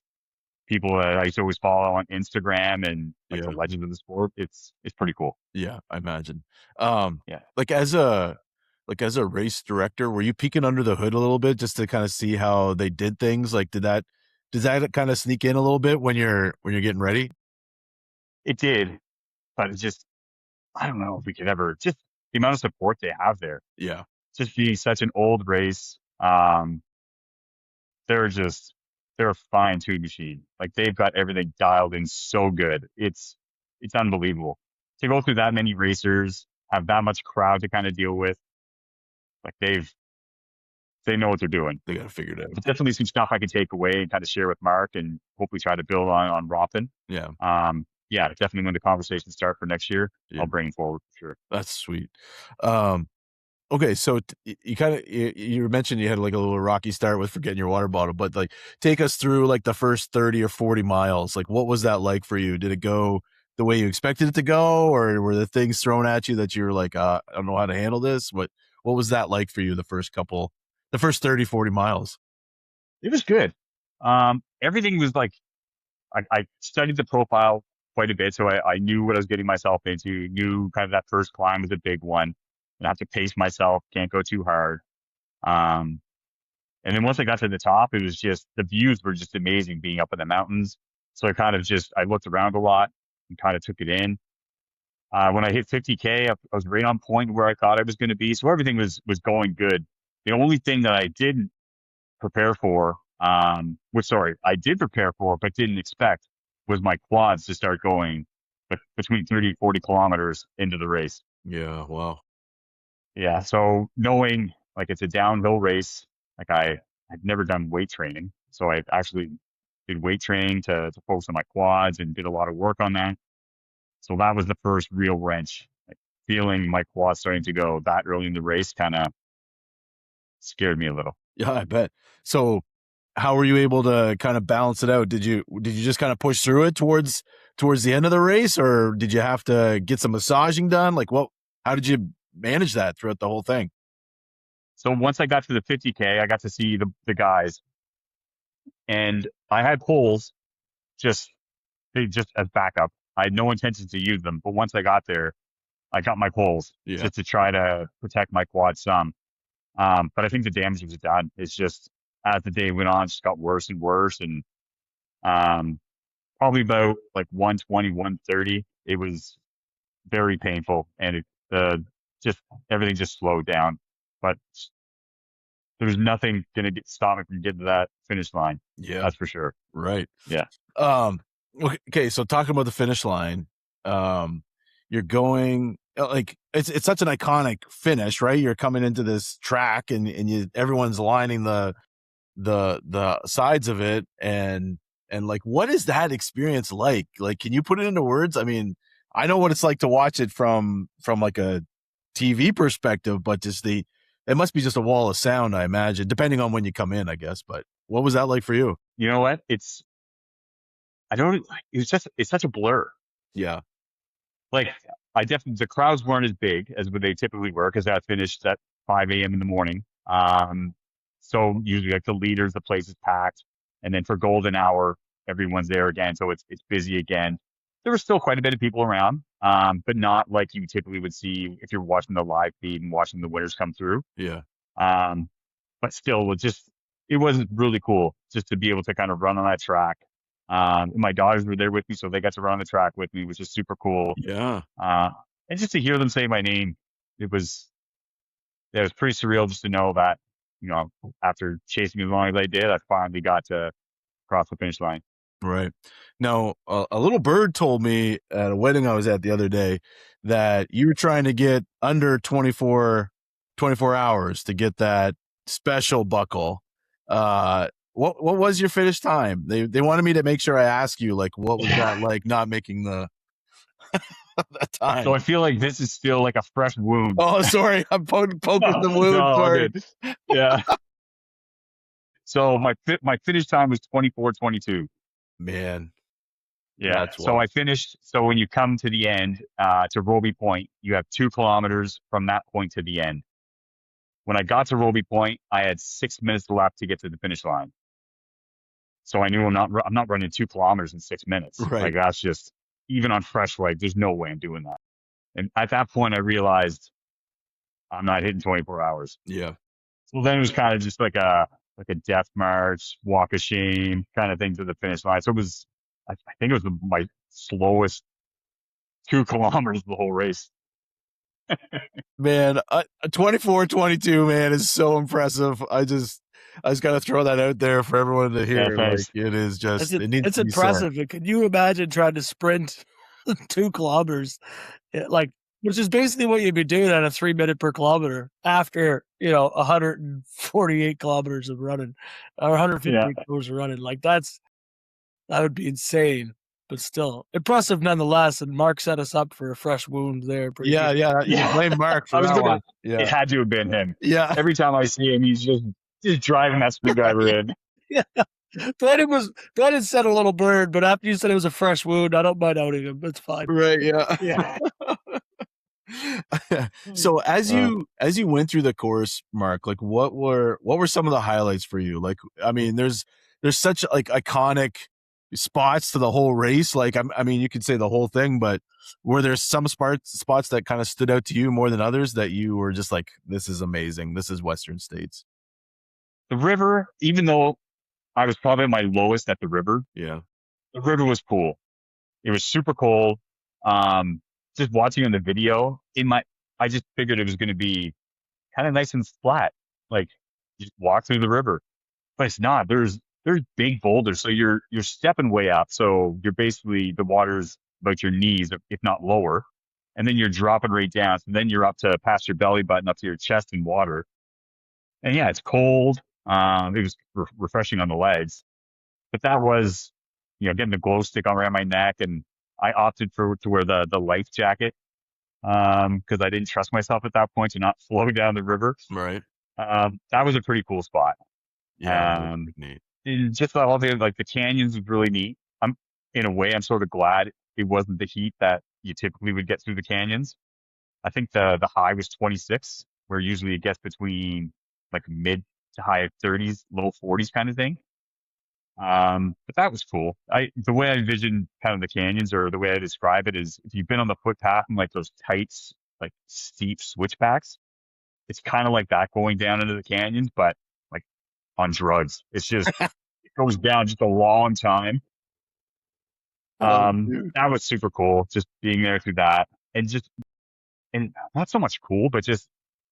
people that I used to always follow on Instagram and like the Yeah. legends of the sport. It's pretty cool. Yeah, I imagine. Yeah. Like as a race director, were you peeking under the hood a little bit just to kind of see how they did things? Like does that kind of sneak in a little bit when you're getting ready? It did, but it's just, I don't know if we could ever, just the amount of support they have there, Yeah. just being such an old race. They're just, they're a fine tuned machine. Like they've got everything dialed in so good. It's unbelievable to go through that many racers, have that much crowd to kind of deal with. Like they know what they're doing. They got to figure it out. But definitely some stuff I can take away and kind of share with Mark and hopefully try to build on Ropin. Yeah. Yeah, definitely when the conversations start for next year, Yeah. I'll bring it forward for sure. That's sweet. Okay, so you kind of you mentioned you had like a little rocky start with forgetting your water bottle, but like take us through like the first 30 or 40 miles. Like what was that like for you? Did it go the way you expected it to go, or were the things thrown at you that you were like, I don't know how to handle this? What was that like for you the first 30, 40 miles? It was good. Everything was like, I studied the profile quite a bit, so I knew what I was getting myself into, knew kind of that first climb was a big one. And I have to pace myself, can't go too hard. And then once I got to the top, it was just, the views were just amazing being up in the mountains. So I looked around a lot and kind of took it in. When I hit 50K, I was right on point where I thought I was going to be. So everything was going good. The only thing that I didn't prepare for, I did prepare for, but didn't expect was my quads to start going between 30 and 40 kilometers into the race. Yeah, wow. Yeah. So knowing like it's a downhill race, like I've never done weight training. So I actually did weight training to focus on my quads and did a lot of work on that. So that was the first real wrench. Like feeling my quads starting to go that early in the race kind of scared me a little. Yeah, I bet. So how were you able to kind of balance it out? Did you just kind of push through it towards the end of the race, or did you have to get some massaging done? Like how did you manage that throughout the whole thing? So once I got to the 50K, I got to see the guys, and I had poles just as backup. I had no intention to use them, but once I got there, I got my poles Yeah. just to try to protect my quad some. But I think the damage was done. It's just as the day went on, it just got worse and worse, and probably about like 120, 130, it was very painful, and just everything just slowed down. But there was nothing going to stop me from getting to that finish line. Yeah. That's for sure. Right. Yeah. Okay, so talking about the finish line, you're going like it's such an iconic finish, right? You're coming into this track and everyone's lining the sides of it, and like what is that experience like? Like, can you put it into words? I mean, I know what it's like to watch it from like a TV perspective, but it must be just a wall of sound, I imagine, depending on when you come in, I guess. But what was that like for you? You know what? It's such a blur. Yeah. Like the crowds weren't as big as what they typically were because that finished at 5 a.m. in the morning. So usually like the leaders, the place is packed. And then for golden hour, everyone's there again. So it's busy again. There was still quite a bit of people around, but not like you typically would see if you're watching the live feed and watching the winners come through. Yeah. but still it was really cool just to be able to kind of run on that track. My daughters were there with me, so they got to run on the track with me, which is super cool. Yeah. And just to hear them say my name, it was pretty surreal just to know that, after chasing as long as I did, I finally got to cross the finish line. Right. Now, a little bird told me at a wedding I was at the other day that you were trying to get under 24 hours to get that special buckle. What was your finish time? They wanted me to make sure I ask you, like, what was that like not making the that time? So I feel like this is still like a fresh wound. Oh, sorry. I'm poking the wound. No, Sorry. dude. Yeah. So my finish time was 24:22. Man. Yeah. That's So wild. I finished. So when you come to the end, to Roby Point, you have 2 kilometers from that point to the end. When I got to Roby Point, I had 6 minutes left to get to the finish line. So I knew I'm not running 2 kilometers in 6 minutes. Right. Like that's just, even on fresh leg, there's no way I'm doing that. And at that point, I realized I'm not hitting 24 hours. Yeah. So then it was kind of just like a death march, walk of shame kind of thing to the finish line. So I think it was my slowest 2 kilometers the whole race. Man, 24:22, man, is so impressive. I just got to throw that out there for everyone to hear. Like, thanks. it is just, it needs It's to be said. impressive. And can you imagine trying to sprint 2 kilometers, like, which is basically what you'd be doing at a 3 minute per kilometer after 148 kilometers of running, or 158 kilometers of running. Like that would be insane, but still impressive nonetheless. And Mark set us up for a fresh wound there. Yeah. You blame Mark for that one. It Yeah. had to have been him. Yeah. Every time I see him, he's just driving that screwdriver in. Yeah. Glennon said a little blurred, but after you said it was a fresh wound, I don't mind outing him. It's fine. Right. Yeah. Yeah. So as you went through the course, Mark, like what were some of the highlights for you? Like, I mean, there's such like iconic spots to the whole race. Like, I mean, you could say the whole thing, but were there some spots that kind of stood out to you more than others that you were just like, this is amazing. This is Western States. The river, even though I was probably my lowest at the river, Yeah. the river was cool. It was super cold. Just watching on the video, I just figured it was going to be kind of nice and flat, like just walk through the river, but it's not. There's big boulders, so you're stepping way up. So you're basically, the water's about your knees, if not lower, and then you're dropping right down. So then you're up to past your belly button, up to your chest in water. And yeah, it's cold. It was refreshing on the legs, but that was, getting the glow stick around my neck, and I opted to wear the life jacket because I didn't trust myself at that point to not flow down the river. Right. That was a pretty cool spot. Yeah. Neat. And just all the canyons was really neat. In a way, I'm sort of glad it wasn't the heat that you typically would get through the canyons. I think the high was 26, where usually it gets between like mid to high 30s, low 40s kind of thing. But that was cool. The way I envision kind of the canyons, or the way I describe it, is if you've been on the footpath and like those tight, like steep switchbacks, it's kind of like that going down into the canyons, but like on drugs. It's just, it goes down just a long time. That was super cool, just being there through that, and not so much cool, but just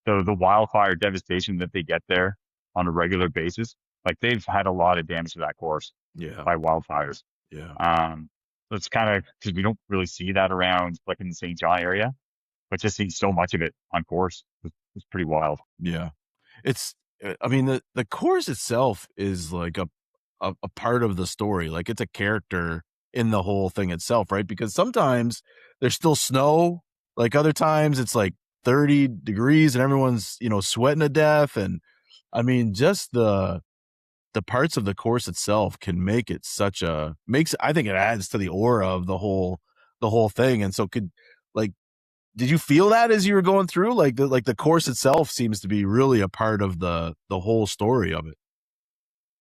the wildfire devastation that they get there on a regular basis. Like, they've had a lot of damage to that course by wildfires. Yeah. So it's kind of, because we don't really see that around like in the St. John area, but just seeing so much of it on course was pretty wild. Yeah. It's, I mean, the course itself is like a part of the story. Like, it's a character in the whole thing itself, right? Because sometimes there's still snow, like other times it's like 30 degrees and everyone's, sweating to death. And I mean, just the parts of the course itself can make it I think it adds to the aura of the whole thing. And so did you feel that as you were going through, like the course itself seems to be really a part of the whole story of it?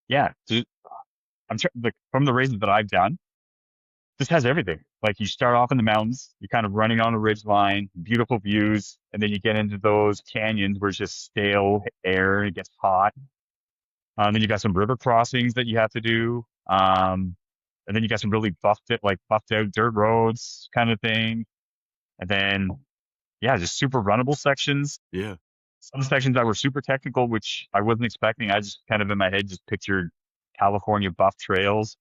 Yeah. Like, from the races that I've done, this has everything. Like, you start off in the mountains, you're kind of running on a ridge line, beautiful views, and then you get into those canyons where it's just stale air, it gets hot, Then you got some river crossings that you have to do. And then you got some really buffed out dirt roads kind of thing. And then, yeah, just super runnable sections. Yeah. Some sections that were super technical, which I wasn't expecting. I just kind of in my head just pictured California buff trails.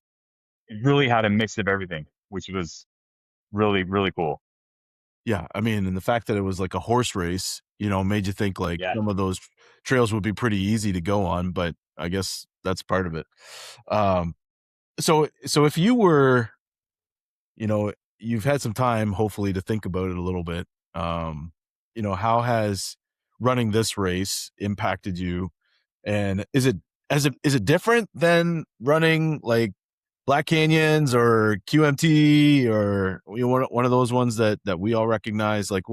It really had a mix of everything, which was really, really cool. Yeah. I mean, and the fact that it was like a horse race, made you think like Yeah. some of those trails would be pretty easy to go on, but I guess that's part of it. So if you were, you've had some time hopefully to think about it a little bit. How has running this race impacted you? And is it different than running like Black Canyons or QMT or one of those ones that we all recognize? Like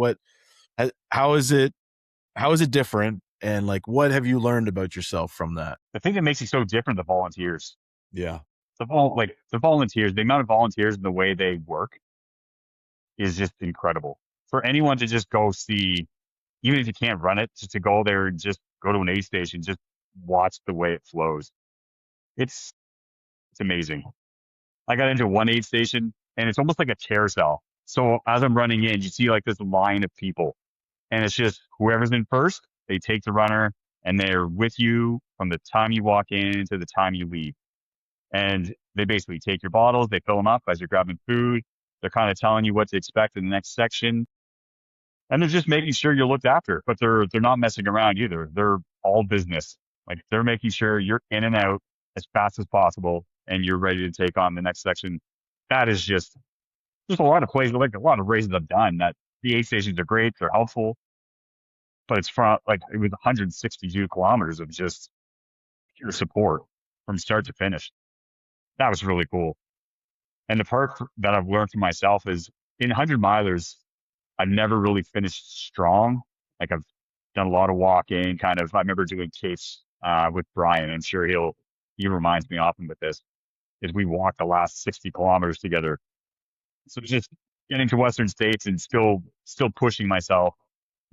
how is it different? And like, what have you learned about yourself from that? The thing that makes it so different, the volunteers. Yeah. The volunteers, the amount of volunteers and the way they work is just incredible. For anyone to just go see, even if you can't run it, just to go there and just go to an aid station, just watch the way it flows. It's amazing. I got into one aid station and it's almost like a carousel. So as I'm running in, you see like this line of people, and it's just whoever's in first, they take the runner and they're with you from the time you walk in to the time you leave. And they basically take your bottles, they fill them up as you're grabbing food. They're kind of telling you what to expect in the next section. And they're just making sure you're looked after, but they're not messing around either. They're all business. Like they're making sure you're in and out as fast as possible and you're ready to take on the next section. That is just a lot of places, like a lot of races I've done that the aid stations are great. They're helpful, but it was 162 kilometers of just pure support from start to finish. That was really cool. And the part that I've learned for myself is in 100 milers, I've never really finished strong. Like I've done a lot of walking, kind of. I remember doing Capes with Brian. I'm sure he reminds me often with this, is we walked the last 60 kilometers together. So just getting to Western States and still pushing myself,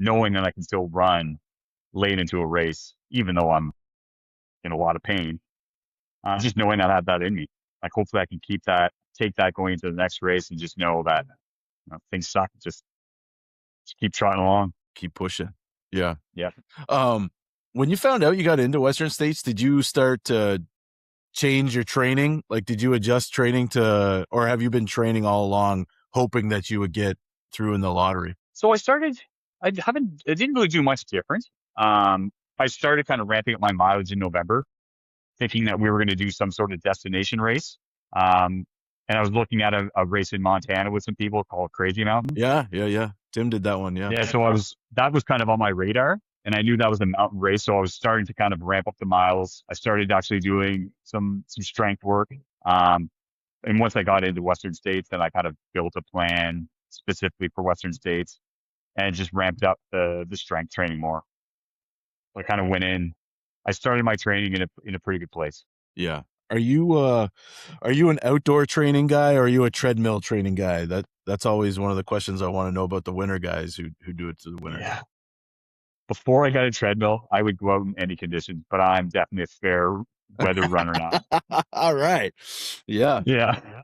knowing that I can still run late into a race, even though I'm in a lot of pain. Just knowing that I have that in me. Like hopefully I can take that going into the next race and just know that things suck. Just keep trotting along. Keep pushing. Yeah. Yeah. When you found out you got into Western States, did you start to change your training? Like, did you adjust training or have you been training all along hoping that you would get through in the lottery? So I didn't really do much different. I started kind of ramping up my mileage in November, thinking that we were going to do some sort of destination race. And I was looking at a race in Montana with some people called Crazy Mountain. Yeah. Tim did that one. Yeah. Yeah. So that was kind of on my radar, and I knew that was a mountain race. So I was starting to kind of ramp up the miles. I started actually doing some strength work. And once I got into Western States, then I kind of built a plan specifically for Western States and just ramped up the strength training more. So I kind of went in. I started my training in a pretty good place. Yeah. Are you an outdoor training guy or are you a treadmill training guy? That's always one of the questions I want to know about the winter guys who do it to the winter. Yeah. Before I got a treadmill, I would go out in any conditions, but I'm definitely a fair weather runner now. All right. Yeah. Yeah.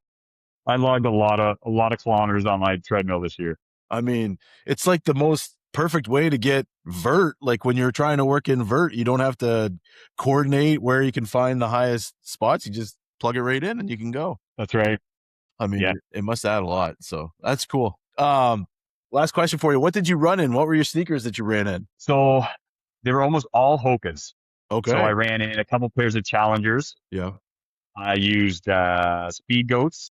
I logged a lot of kilometers on my treadmill this year. I mean, it's like the most perfect way to get vert. Like when you're trying to work in vert, you don't have to coordinate where you can find the highest spots. You just plug it right in and you can go. That's right. I mean, It must add a lot. So that's cool. Last question for you. What did you run in? What were your sneakers that you ran in? So they were almost all Hokas. Okay. So I ran in a couple pairs of Challengers. Yeah. I used Speed Goats.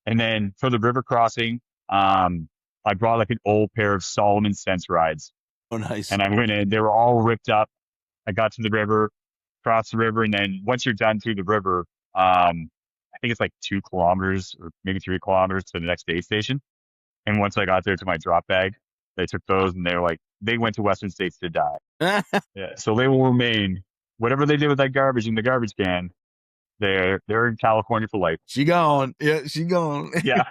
And then for the river crossing, I brought like an old pair of Solomon Sense Rides. Oh, nice. And I went in. They were all ripped up. I got to the river, crossed the river, and then once you're done through the river, I think it's like 2 kilometers or maybe 3 kilometers to the next aid station. And once I got there to my drop bag, they took those and they went to Western States to die. Yeah, so they will remain. Whatever they did with that garbage in the garbage can, they're in California for life. She gone. Yeah, she gone. Yeah.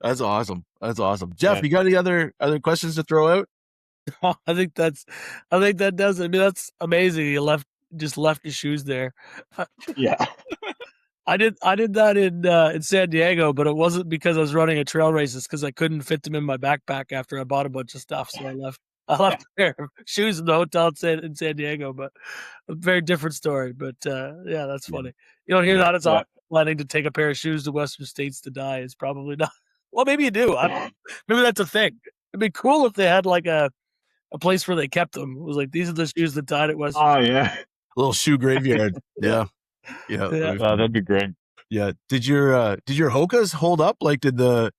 That's awesome. Jeff, you got any other questions to throw out? I think that does it. I mean, that's amazing. He just left his shoes there. Yeah. I did that in San Diego, but it wasn't because I was running a trail race. It's because I couldn't fit them in my backpack after I bought a bunch of stuff. So I left a pair of shoes in the hotel in San Diego, but a very different story. But yeah, that's funny. You don't hear that as often. Planning to take a pair of shoes to Western States to die is probably not. Well, maybe you do. Maybe that's a thing. It'd be cool if they had like a place where they kept them. It was like, these are the shoes that died at Western. Oh yeah. A little shoe graveyard. Yeah. Yeah. That'd be great. Yeah. Did your Hokas hold up? Like, did the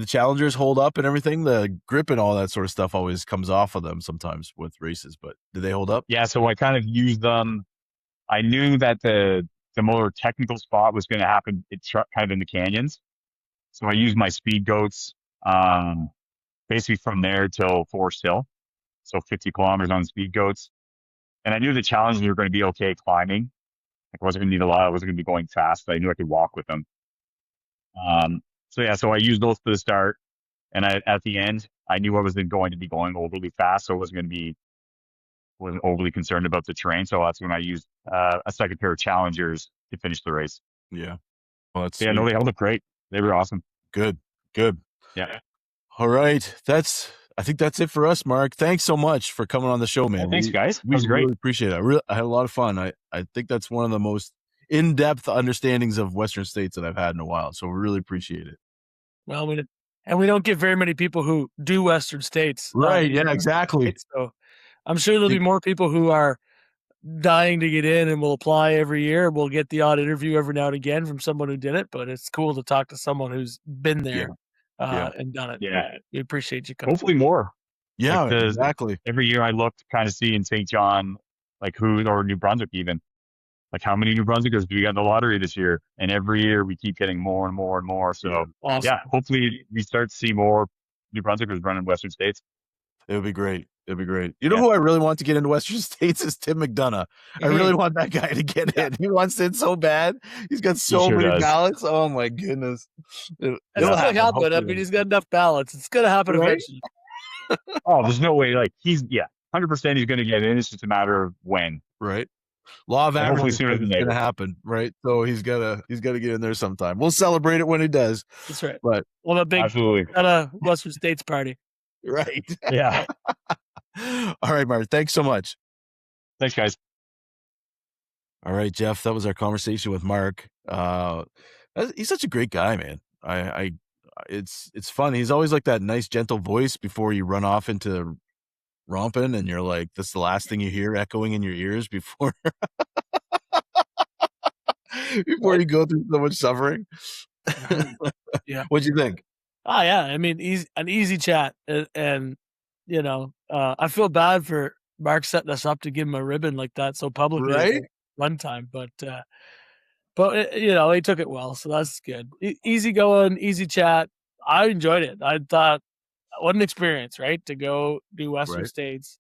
Challengers hold up and everything? The grip and all that sort of stuff always comes off of them sometimes with races, but did they hold up? Yeah, so I kind of used them. I knew that the more technical spot was going to happen. It's kind of in the canyons, so I used my speed goats, basically from there till Forest Hill, so 50 kilometers on speed goats. And I knew the Challengers were going to be okay climbing. Like I wasn't going to need a lot. I wasn't going to be going fast. But I knew I could walk with them. So I used those for the start, and at the end, I knew I wasn't going to be going overly fast, so I wasn't overly concerned about the terrain. So that's when I used a second pair of Challengers to finish the race. Yeah. Well, that's Yeah, no, they held up great. They were awesome. Good. Yeah. All right. I think that's it for us, Mark. Thanks so much for coming on the show, man. Thanks, guys. We That was great. really appreciate it. I had a lot of fun. I think that's one of the most in-depth understandings of Western States that I've had in a while. So we really appreciate it. Well, we don't get very many people who do Western States. Right. Yeah, exactly. So I'm sure there'll be more people who are dying to get in and will apply every year. We'll get the odd interview every now and again from someone who did it, but it's cool to talk to someone who's been there and done it. Yeah. We appreciate you coming. Hopefully more. Yeah, Like exactly. Every year I look to kind of see in St. John, like or New Brunswick even, like how many New Brunswickers do we got in the lottery this year? And every year we keep getting more and more and more. So Awesome. hopefully we start to see more New Brunswickers running Western States. It would be great. You know who I really want to get into Western States is Tim McDonough. I really want that guy to get in. He wants in so bad. He's got so many ballots. Oh my goodness. It'll happen. I mean, he's got enough ballots. It's going to happen eventually. Oh, there's no way. Like 100% he's going to get in. It's just a matter of when. Right. Law of averages is going to happen, right? So he's gotta get in there sometime. We'll celebrate it when he does. That's right. But we'll have a big absolutely at a Western States party. Right. Yeah. All right, Mark. Thanks so much. Thanks, guys. All right, Jeff. That was our conversation with Mark. He's such a great guy, man. It's fun. He's always like that nice, gentle voice before you run off into romping, and you're like, this is the last thing you hear echoing in your ears before you go through so much suffering. Yeah. What'd you think? Oh yeah, I mean, an easy chat, and I feel bad for Mark setting us up to give him a ribbon like that so publicly, right? One time, but he took it well, so that's good. Easy going, easy chat. I enjoyed it. I thought, what an experience, right? To go do Western States,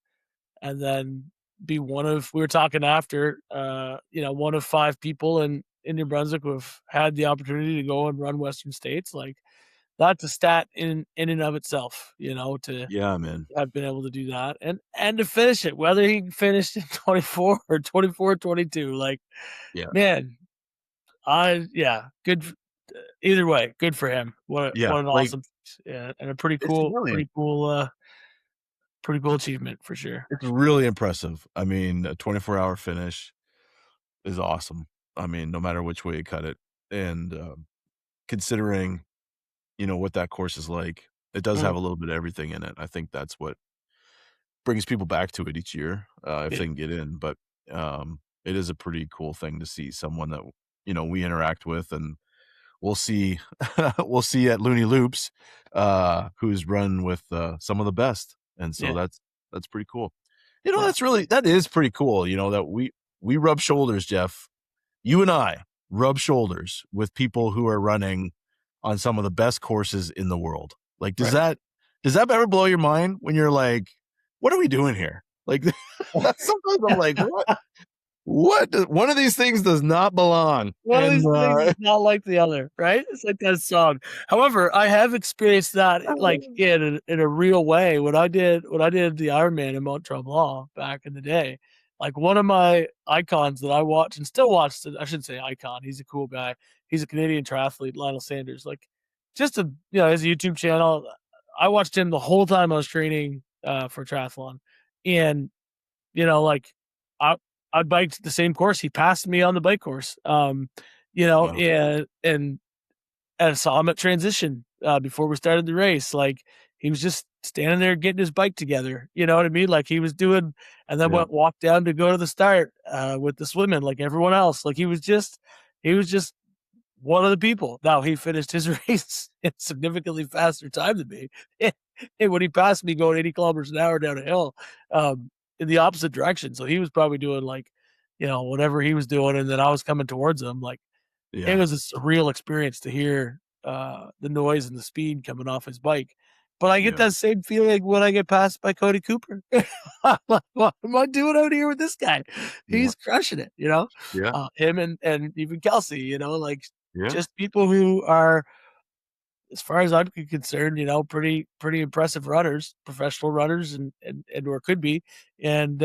and then be one of. We were talking after, one of 5 people in New Brunswick who have had the opportunity to go and run Western States, like. That's a stat in and of itself, to man, have been able to do that and to finish it, whether he finished in 24 or 24, 22, like, man, good. Either way, good for him. What an awesome, and a pretty cool achievement for sure. It's really impressive. I mean, a 24-hour finish is awesome. I mean, no matter which way you cut it, and considering what that course is like, it does have a little bit of everything in it. I think that's what brings people back to it each year, if they can get in. But it is a pretty cool thing to see someone that we interact with, and we'll see at Looney Loops, who's run with some of the best, and so that's pretty cool. That is pretty cool. That we rub shoulders, Jeff. You and I rub shoulders with people who are running on some of the best courses in the world. Like, does that ever blow your mind when you're like, what are we doing here? Like, sometimes I'm like, one of these things does not belong. One of And, these things is not like the other, right? It's like that song. However, I have experienced that like in a real way. When I did the Ironman in Mont Tremblant back in the day, like one of my icons that I watch and still watch, I shouldn't say icon, he's a cool guy. He's a Canadian triathlete, Lionel Sanders. Like just his YouTube channel. I watched him the whole time I was training for triathlon. And like I biked the same course. He passed me on the bike course. Wow. And I saw him at transition before we started the race. Like he was just standing there getting his bike together. You know what I mean? Like he was doing, and then walked down to go to the start with the swimming like everyone else. Like he was just one of the people. Now he finished his race in significantly faster time than me. And when he passed me going 80 kilometers an hour down a hill, in the opposite direction. So he was probably doing like, whatever he was doing. And then I was coming towards him. Like it was a surreal experience to hear the noise and the speed coming off his bike. But I get that same feeling when I get passed by Cody Cooper. I'm like, what am I doing out here with this guy? He's crushing it, Yeah. him and even Kelsey, like Yeah. just people who are, as far as I'm concerned, pretty impressive runners, professional runners, and or could be, and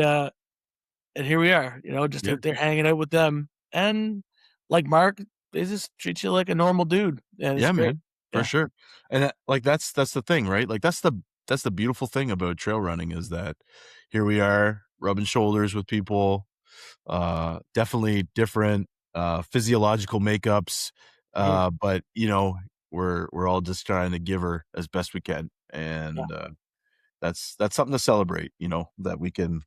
here we are, just out there hanging out with them, and like Mark, they just treat you like a normal dude, and it's great. Man, for sure. And that's the thing, right? Like that's the beautiful thing about trail running is that here we are rubbing shoulders with people, definitely different physiological makeups, but we're all just trying to give her as best we can, and that's something to celebrate. That we can.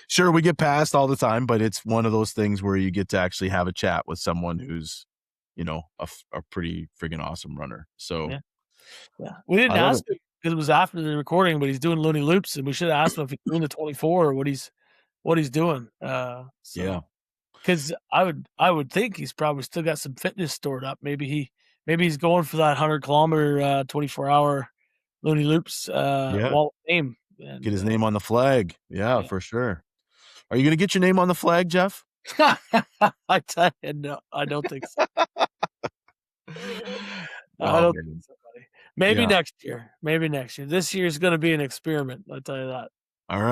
Sure, we get passed all the time, but it's one of those things where you get to actually have a chat with someone who's, a pretty friggin' awesome runner. So we didn't ask him because it was after the recording, but he's doing loony loops, and we should have asked him if he's doing the 24 or what he's doing. Because I would think he's probably still got some fitness stored up. Maybe he's going for that 100-kilometer 24-hour loony loops wall of fame. And, get his name on the flag. Yeah, for sure. Are you gonna get your name on the flag, Jeff? I tell you, no, I don't think so. I don't think so, buddy. Maybe next year. This year is going to be an experiment. I'll tell you that. All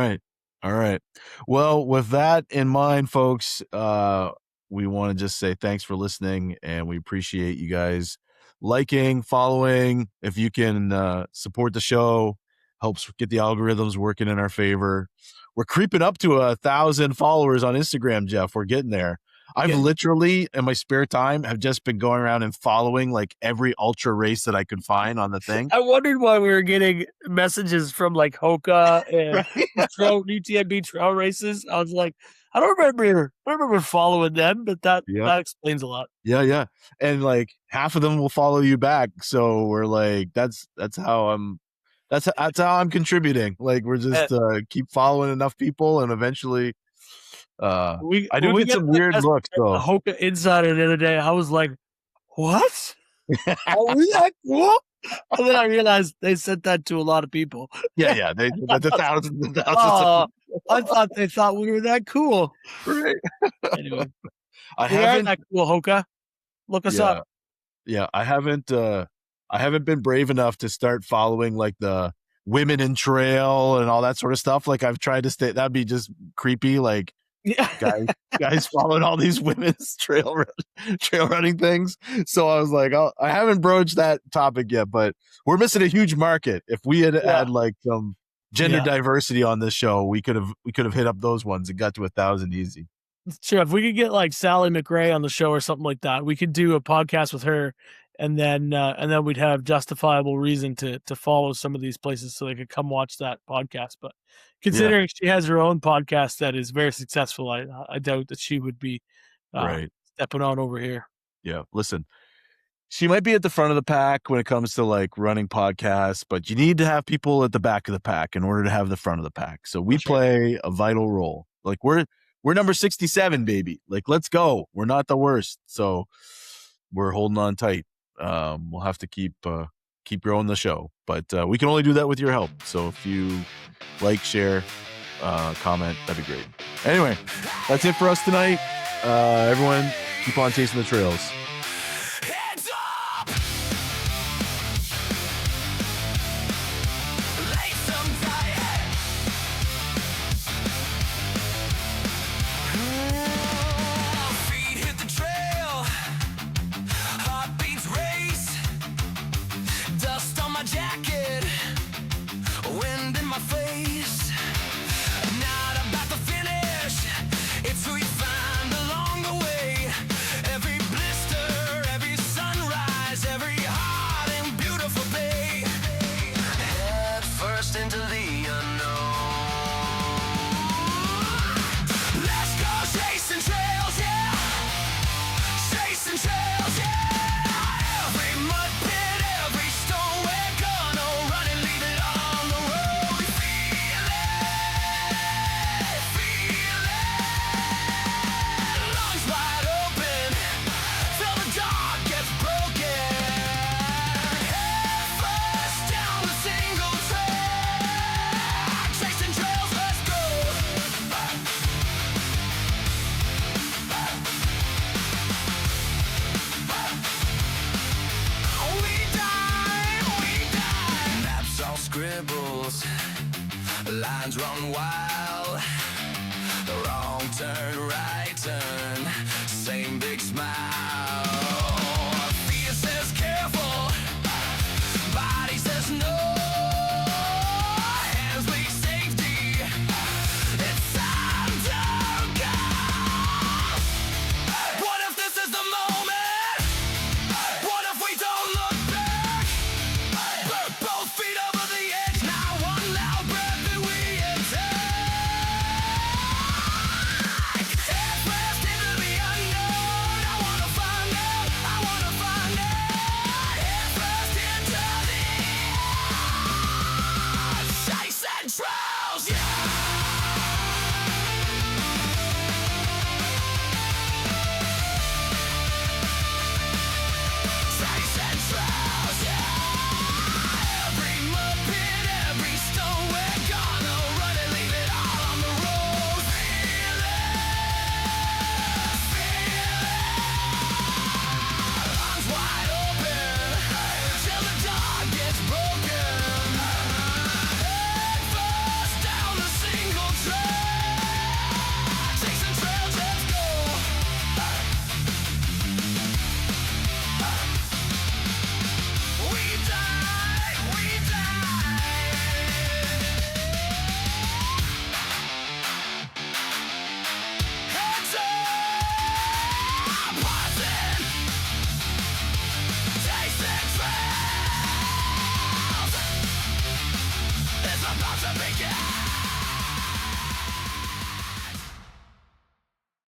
right. Well, with that in mind, folks, we want to just say thanks for listening, and we appreciate you guys liking, following. If you can support the show, helps get the algorithms working in our favor. We're creeping up to 1,000 followers on Instagram, Jeff. We're getting there. I've literally, in my spare time, have just been going around and following like every ultra race that I could find on the thing. I wondered why we were getting messages from like Hoka and UTMB trail races. I was like, I don't remember following them, but that explains a lot. Yeah. And like half of them will follow you back. So we're like, that's how I'm contributing. Like we're just keep following enough people, and eventually I do get some weird looks though. Hoka Insider the other day, I was like, what? Are we that cool? And then I realized they sent that to a lot of people. Yeah. The thousands. I thought they thought we were that cool. Right. Anyway, we aren't that cool, Hoka. Look us up. Yeah, I haven't been brave enough to start following like the women in trail and all that sort of stuff. Like I've tried to stay. That'd be just creepy. Like guys following all these women's trail running things. So I was like, I haven't broached that topic yet, but we're missing a huge market. If we had had like some gender diversity on this show, we could have hit up those ones and got to 1,000 easy. Sure, if we could get like Sally McRae on the show or something like that, we could do a podcast with her, and then we'd have justifiable reason to follow some of these places so they could come watch that podcast. But considering she has her own podcast that is very successful, I doubt that she would be stepping on over here. Yeah, listen, she might be at the front of the pack when it comes to like running podcasts, but you need to have people at the back of the pack in order to have the front of the pack. So we play a vital role. Like we're number 67, baby. Like, let's go. We're not the worst. So we're holding on tight. We'll have to keep growing the show, but we can only do that with your help. So if you like, share, comment, that'd be great. Anyway, that's it for us tonight. Everyone, keep on chasing the trails. Heads up! Late some diet. Feet hit the trail. Heartbeats race. Dust on my jacket. Wind in my face. Not about the finish. It's who you find along the way. Every blister, every sunrise, every hot and beautiful bay. Head first into the unknown. Let's go chasing trails, yeah. Chasing trails, yeah. Every mud pit, every stone, we're gonna run and leave it on the road. Feel it, feel it. Lungs wide open, feel the dark gets broken. Head first down the single track. Chasing trails, let's go. We die. Maps all scribbles, lines run wild. The wrong turn, right turn.